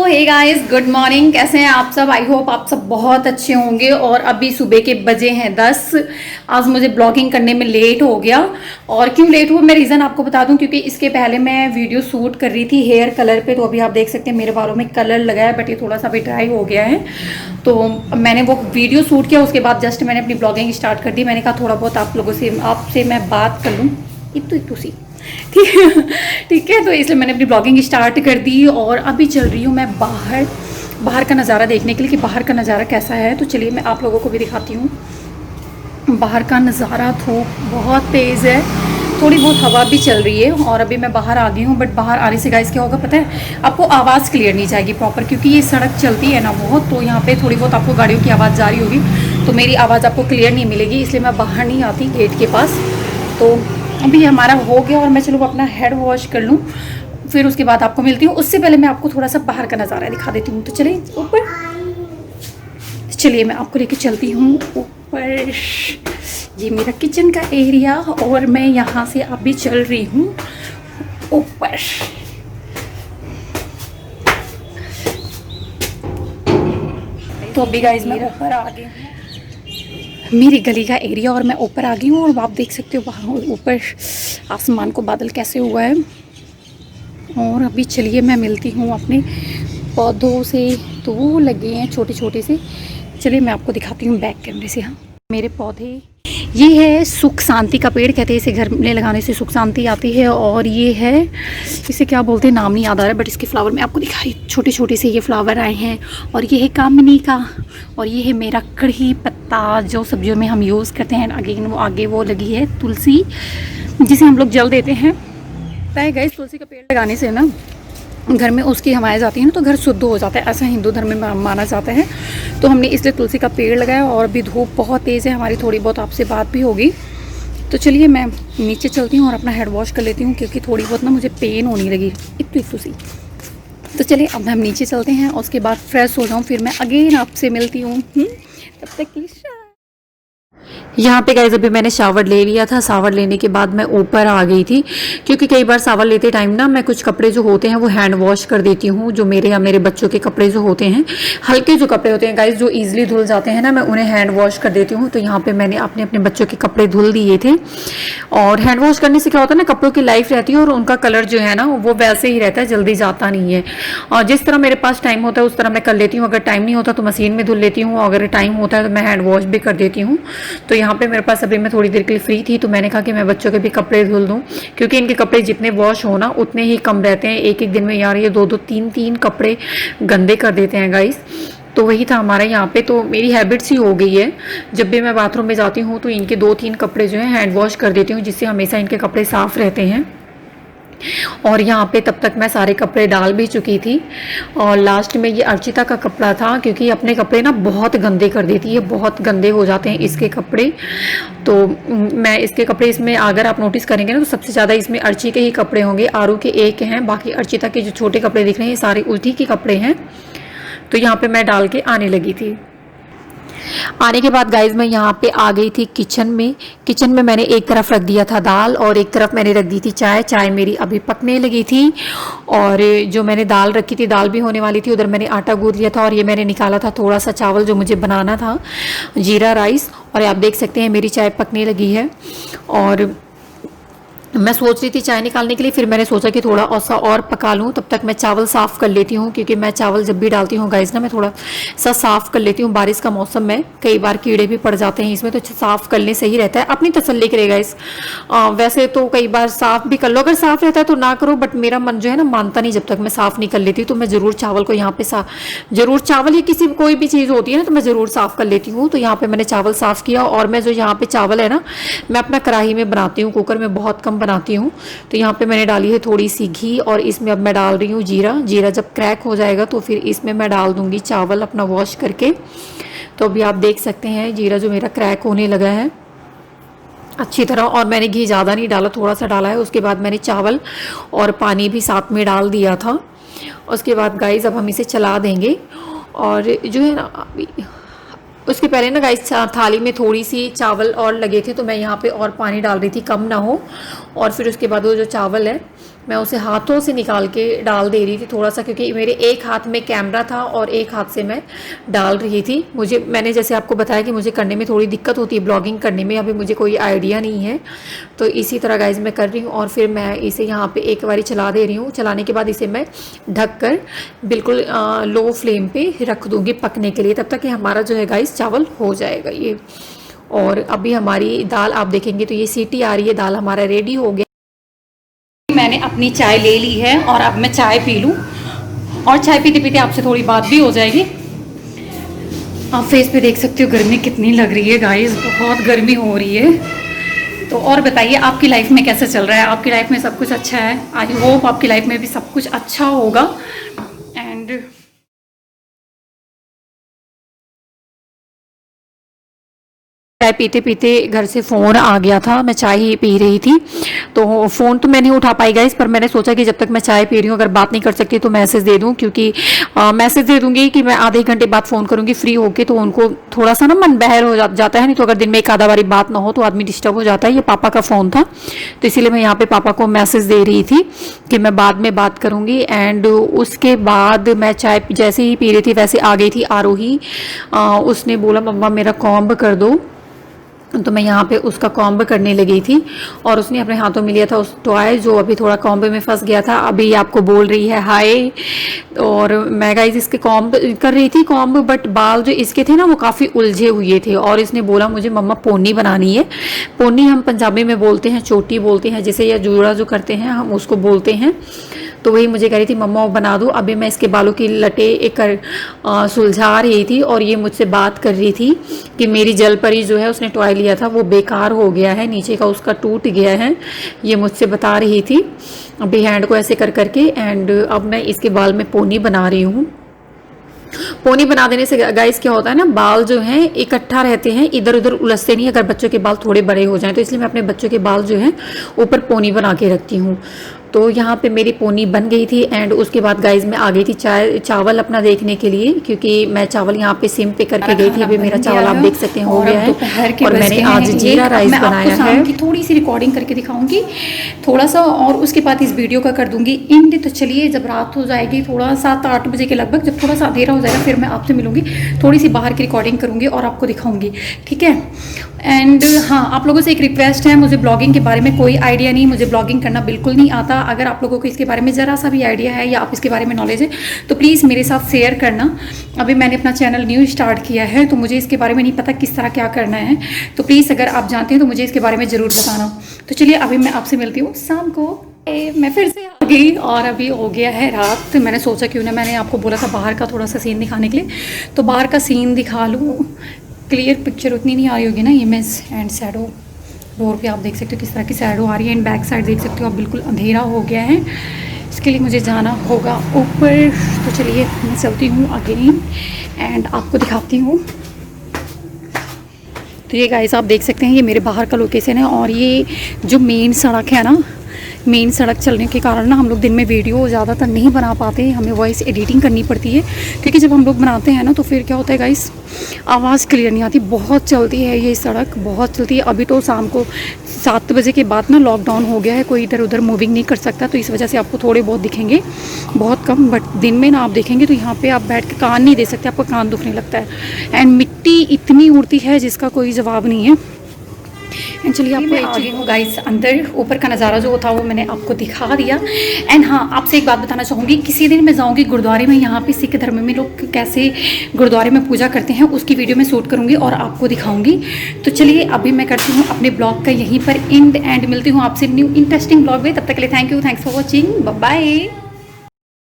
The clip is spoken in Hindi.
Hey guys, good morning. कैसे हैं आप सब? आई होप आप सब बहुत अच्छे होंगे। और अभी सुबह के बजे हैं 10। आज मुझे ब्लॉगिंग करने में लेट हो गया। और क्यों लेट हुआ मैं रीज़न आपको बता दूं, क्योंकि इसके पहले मैं वीडियो शूट कर रही थी हेयर कलर पे। तो अभी आप देख सकते हैं मेरे बालों में कलर लगा है, बट ये थोड़ा सा भी ड्राई हो गया है। तो मैंने वो वीडियो शूट किया, उसके बाद जस्ट मैंने अपनी ब्लॉगिंग स्टार्ट कर दी। मैंने कहा थोड़ा बहुत आप लोगों से आपसे मैं बात कर लूँ, इतू सी। ठीक है, ठीक है। तो इसलिए मैंने अपनी ब्लॉगिंग स्टार्ट कर दी और अभी चल रही हूँ मैं बाहर का नज़ारा देखने के लिए कि बाहर का नज़ारा कैसा है। तो चलिए मैं आप लोगों को भी दिखाती हूँ बाहर का नज़ारा। धूप बहुत तेज़ है, थोड़ी बहुत हवा भी चल रही है और अभी मैं बाहर आ गई हूँ। बट बाहर आने से गाइस क्या होगा पता है आपको, आवाज़ क्लियर नहीं जाएगी प्रॉपर, क्योंकि ये सड़क चलती है ना बहुत। तो यहाँ पे थोड़ी बहुत आपको गाड़ियों की आवाज़ जा रही होगी, तो मेरी आवाज़ आपको क्लियर नहीं मिलेगी, इसलिए मैं बाहर नहीं आती गेट के पास। तो अभी हमारा हो गया और मैं चलो अपना हेड वॉश कर लूँ, फिर उसके बाद आपको मिलती हूँ। उससे पहले मैं आपको थोड़ा सा बाहर का नज़ारा दिखा देती हूँ। तो चलिए ऊपर, चलिए मैं आपको लेके चलती हूँ ऊपर। ये मेरा किचन का एरिया और मैं यहाँ से अभी चल रही हूँ ऊपर। तो अभी गाइस मैं ऊपर आ गई हूँ, मेरी गली का एरिया, और मैं ऊपर आ गई हूँ। और आप देख सकते हो वहाँ ऊपर आसमान को बादल कैसे हुआ है। और अभी चलिए मैं मिलती हूँ अपने पौधों से। तो वो लगे हैं छोटे छोटे से, चलिए मैं आपको दिखाती हूँ बैक कैमरे से। हाँ, मेरे पौधे, ये है सुख शांति का पेड़, कहते हैं इसे घर में लगाने से सुख शांति आती है। और ये है, इसे क्या बोलते हैं नाम नहीं याद आ रहा है, बट इसके फ्लावर मैं आपको दिखाई, छोटे छोटे से ये फ्लावर आए हैं। और ये है कामनी का, और ये है मेरा कढ़ी पत्ता जो सब्जियों में हम यूज़ करते हैं। आगे वो लगी है तुलसी, जिसे हम लोग जल देते हैं। पता है गाइस, तुलसी का पेड़ लगाने से ना घर में उसकी हवाएं जाती हैं ना, तो घर शुद्ध हो जाता है, ऐसा हिंदू धर्म में माना जाता है। तो हमने इसलिए तुलसी का पेड़ लगाया। और अभी धूप बहुत तेज़ है हमारी, थोड़ी बहुत आपसे बात भी होगी। तो चलिए मैं नीचे चलती हूँ और अपना हेड वॉश कर लेती हूँ, क्योंकि थोड़ी बहुत ना मुझे पेन होने लगी इतू सी। तो चलिए अब हम नीचे चलते हैं और उसके बाद फ्रेश हो जाऊँ, फिर मैं अगेन आपसे मिलती हूँ। तब तक की यहाँ पे गाइस अभी मैंने शावर ले लिया था। शावर लेने के बाद मैं ऊपर आ गई थी, क्योंकि कई बार शावर लेते टाइम ना मैं कुछ कपड़े जो होते हैं वो हैंड वॉश कर देती हूँ। जो मेरे या मेरे बच्चों के कपड़े जो होते हैं, हल्के जो कपड़े होते हैं गाइस, जो ईजिली धुल जाते हैं ना, मैं उन्हें हैंड वॉश कर देती हूँ। तो यहाँ पे मैंने अपने अपने बच्चों के कपड़े धुल दिए थे। और हैंड वॉश करने से क्या होता है ना, कपड़ों की लाइफ रहती है और उनका कलर जो है ना वो वैसे ही रहता है, जल्दी जाता नहीं है। और जिस तरह मेरे पास टाइम होता है उस तरह मैं कर लेती हूँ। अगर टाइम नहीं होता तो मशीन में धुल लेती हूँ, अगर टाइम होता है तो मैं हैंड वॉश भी कर देती हूँ। तो यहाँ पे मेरे पास अभी मैं थोड़ी देर के लिए फ्री थी, तो मैंने कहा कि मैं बच्चों के भी कपड़े धुल दूँ, क्योंकि इनके कपड़े जितने वॉश हो ना उतने ही कम रहते हैं। एक एक दिन में यार ये दो दो तीन तीन कपड़े गंदे कर देते हैं गाइस। तो वही था हमारे यहाँ पे। तो मेरी हैबिट्स ही हो गई है, जब भी मैं बाथरूम में जाती हूँ तो इनके 2-3 कपड़े जो है हैंड वॉश कर देती हूँ, जिससे हमेशा इनके कपड़े साफ़ रहते हैं। और यहाँ पे तब तक मैं सारे कपड़े डाल भी चुकी थी। और लास्ट में ये अर्चिता का कपड़ा था, क्योंकि अपने कपड़े ना बहुत गंदे कर देती है, बहुत गंदे हो जाते हैं इसके कपड़े। तो मैं इसके कपड़े, इसमें अगर आप नोटिस करेंगे ना तो सबसे ज़्यादा इसमें अर्ची के ही कपड़े होंगे, आरू के एक हैं, बाकी अर्चिता के जो छोटे कपड़े दिख रहे हैं सारे उल्टी के कपड़े हैं। तो यहाँ पे मैं डाल के आने लगी थी। आने के बाद गाइज मैं यहाँ पे आ गई थी किचन में। किचन में मैंने एक तरफ रख दिया था दाल और एक तरफ मैंने रख दी थी चाय। चाय मेरी अभी पकने लगी थी और जो मैंने दाल रखी थी, दाल भी होने वाली थी। उधर मैंने आटा गूंथ लिया था और ये मैंने निकाला था थोड़ा सा चावल जो मुझे बनाना था, जीरा राइस। और आप देख सकते हैं मेरी चाय पकने लगी है। और मैं सोच रही थी चाय निकालने के लिए, फिर मैंने सोचा कि थोड़ा और पका लूँ, तब तक मैं चावल साफ़ कर लेती हूँ, क्योंकि मैं चावल जब भी डालती हूँ गाइस ना मैं थोड़ा सा साफ़ कर लेती हूँ। बारिश का मौसम में कई बार कीड़े भी पड़ जाते हैं इसमें, तो साफ़ करने से ही रहता है, अपनी तसल्ली करे गाइस। वैसे तो कई बार साफ़ भी कर लो, अगर साफ़ रहता है तो ना करो, बट मेरा मन जो है ना मानता नहीं जब तक मैं साफ़ नहीं कर लेती। तो मैं ज़रूर चावल को यहाँ पे ज़रूर चावल या किसी कोई भी चीज़ होती है ना तो मैं ज़रूर साफ़ कर लेती हूँ। तो यहाँ पर मैंने चावल साफ़ किया और मैं जो यहाँ पर चावल है ना मैं अपना कढ़ाई में बनाती हूँ, कुकर में बहुत कम बनाती हूँ। तो यहाँ पे मैंने डाली है थोड़ी सी घी और इसमें अब मैं डाल रही हूँ जीरा। जीरा जब क्रैक हो जाएगा तो फिर इसमें मैं डाल दूँगी चावल अपना वॉश करके। तो अभी आप देख सकते हैं जीरा जो मेरा क्रैक होने लगा है अच्छी तरह, और मैंने घी ज़्यादा नहीं डाला, थोड़ा सा डाला है। उसके बाद मैंने चावल और पानी भी साथ में डाल दिया था। उसके बाद गाइस अब हम इसे चला देंगे। और जो है ना उसके पहले ना गाइस थाली में थोड़ी सी चावल और लगे थे, तो मैं यहाँ पे और पानी डाल रही थी, कम ना हो। और फिर उसके बाद वो जो चावल है मैं उसे हाथों से निकाल के डाल दे रही थी थोड़ा सा, क्योंकि मेरे एक हाथ में कैमरा था और एक हाथ से मैं डाल रही थी। मैंने जैसे आपको बताया कि मुझे करने में थोड़ी दिक्कत होती है ब्लॉगिंग करने में, अभी मुझे कोई आइडिया नहीं है, तो इसी तरह गाइज मैं कर रही हूँ। और फिर मैं इसे यहाँ पे एक बारी चला दे रही हूँ। चलाने के बाद इसे मैं ढक कर बिल्कुल लो फ्लेम पे रख दूँगी पकने के लिए, तब तक कि हमारा जो है गाइज चावल हो जाएगा ये। और अभी हमारी दाल आप देखेंगे तो ये सीटी आ रही है, दाल हमारा रेडी हो गया। मैंने अपनी चाय ले ली है और अब मैं चाय पी लूँ, और चाय पीते पीते आपसे थोड़ी बात भी हो जाएगी। आप फेस पे देख सकते हो गर्मी कितनी लग रही है गाइस, बहुत गर्मी हो रही है। तो और बताइए आपकी लाइफ में कैसा चल रहा है? आपकी लाइफ में सब कुछ अच्छा है? आई होप आपकी लाइफ में भी सब कुछ अच्छा होगा। एंड चाय पीते पीते घर से फ़ोन आ गया था, मैं चाय ही पी रही थी, तो फ़ोन तो मैं नहीं उठा पाई गाइस, पर मैंने सोचा कि जब तक मैं चाय पी रही हूँ अगर बात नहीं कर सकती तो मैसेज दे दूँ, क्योंकि मैसेज दे दूँगी कि मैं आधे घंटे बाद फ़ोन करूँगी फ्री होके, तो उनको थोड़ा सा ना मन बहल हो जाता है। नहीं तो अगर दिन में एक आधा बारी बात ना हो तो आदमी डिस्टर्ब हो जाता है। ये पापा का फ़ोन था, तो इसीलिए मैं यहाँ पर पापा को मैसेज दे रही थी कि मैं बाद में बात करूँगी। एंड उसके बाद मैं चाय जैसे ही पी रही थी वैसे आ गई थी आरोही। उसने बोला मम्मा मेरा कॉम्ब कर दो, तो मैं यहाँ पे उसका कॉम्ब करने लगी थी, और उसने अपने हाथों में लिया था उस टॉय जो अभी थोड़ा कॉम्ब में फंस गया था। अभी आपको बोल रही है हाय, और मैं गाइस इसके कॉम्ब कर रही थी कॉम्ब, बट बाल जो इसके थे ना वो काफ़ी उलझे हुए थे, और इसने बोला मुझे मम्मा पोनी बनानी है। पोनी हम पंजाबी में बोलते हैं, चोटी बोलते हैं जिसे, या जूड़ा जो करते हैं हम उसको बोलते हैं। तो वही मुझे कह रही थी मम्मा वो बना दो। अभी मैं इसके बालों की लटे एक सुलझा रही थी, और ये मुझसे बात कर रही थी कि मेरी जल परी जो है उसने टॉय लिया था वो बेकार हो गया है, नीचे का उसका टूट गया है, ये मुझसे बता रही थी अभी हैंड को ऐसे कर करके। एंड अब मैं इसके बाल में पोनी बना रही हूँ। पोनी बना देने से गाइस क्या होता है ना, बाल जो हैं इकट्ठा रहते हैं, इधर उधर उलझते नहीं, अगर बच्चों के बाल थोड़े बड़े हो जाएं तो। इसलिए मैं अपने बच्चों के बाल जो हैं ऊपर पोनी बना के रखती हूँ। तो यहाँ पे मेरी पोनी बन गई थी। एंड उसके बाद गाइस मैं आ गई थी चावल अपना देखने के लिए, क्योंकि मैं चावल यहाँ पे सिम पे करके गई थी। अभी मेरा चावल आप देख सकते हैं हो गया है, और मैंने आज जीरा राइस बनाया है। थोड़ी सी रिकॉर्डिंग करके दिखाऊंगी थोड़ा सा, और उसके बाद इस वीडियो का कर दूंगी एंड। तो चलिए जब रात हो जाएगी थोड़ा 7-8 बजे के लगभग, जब थोड़ा सा अंधेरा हो जाएगा फिर मैं आपसे मिलूंगी, थोड़ी सी बाहर की रिकॉर्डिंग करूंगी और आपको दिखाऊंगी, ठीक है। एंड हाँ, आप लोगों से एक रिक्वेस्ट है, मुझे ब्लॉगिंग के बारे में कोई आइडिया नहीं, मुझे ब्लॉगिंग करना बिल्कुल नहीं आता। अगर आप लोगों को इसके बारे में ज़रा सा भी आइडिया है या आप इसके बारे में नॉलेज है तो प्लीज़ मेरे साथ शेयर करना। अभी मैंने अपना चैनल न्यू स्टार्ट किया है, तो मुझे इसके बारे में नहीं पता किस तरह क्या करना है, तो प्लीज़ अगर आप जानते हैं तो मुझे इसके बारे में ज़रूर बताना। तो चलिए अभी मैं आपसे मिलती हूँ शाम को। मैं फिर से आ गई और अभी हो गया है रात। मैंने सोचा क्यों ना, मैंने आपको बोला था बाहर का थोड़ा सा सीन दिखाने के लिए, तो बाहर का सीन दिखा लूँ। क्लियर पिक्चर उतनी नहीं आ रही होगी ना, इमेज एंड शैडो डोर पे आप देख सकते हो किस तरह की शैडो आ रही है, एंड बैक साइड देख सकते हो आप बिल्कुल अंधेरा हो गया है। इसके लिए मुझे जाना होगा ऊपर, तो चलिए मैं चलती हूँ अगेन एंड आपको दिखाती हूँ। तो ये गाइस आप देख सकते हैं ये मेरे बाहर का लोकेशन है, और ये जो मेन सड़क है ना, मेन सड़क चलने के कारण ना हम लोग दिन में वीडियो ज़्यादातर नहीं बना पाते, हमें वॉइस एडिटिंग करनी पड़ती है, क्योंकि जब हम लोग बनाते हैं ना तो फिर क्या होता है गाइस, आवाज़ क्लियर नहीं आती। बहुत चलती है ये सड़क, बहुत चलती है। अभी तो शाम को 7 बजे के बाद ना लॉकडाउन हो गया है, कोई इधर उधर मूविंग नहीं कर सकता, तो इस वजह से आपको थोड़े बहुत दिखेंगे, बहुत कम। बट दिन में ना आप देखेंगे तो यहाँ पे आप बैठ के कान नहीं दे सकते, आपका कान दुखने लगता है। एंड मिट्टी इतनी उड़ती है जिसका कोई जवाब नहीं है। एंड चलिए आपको आ गई हूँ गाइस अंदर, ऊपर का नज़ारा जो था वो मैंने आपको दिखा दिया। एंड हाँ, आपसे एक बात बताना चाहूँगी, किसी दिन मैं जाऊँगी गुरुद्वारे में, यहाँ पे सिख धर्म में लोग कैसे गुरुद्वारे में पूजा करते हैं उसकी वीडियो में शूट करूँगी और आपको दिखाऊँगी। तो चलिए अभी मैं करती हूँ अपने ब्लॉग का यहीं पर एंड मिलती हूँ आपसे न्यू इंटरेस्टिंग ब्लॉग में। तब तक के लिए thank you, thanks for watching, bye bye.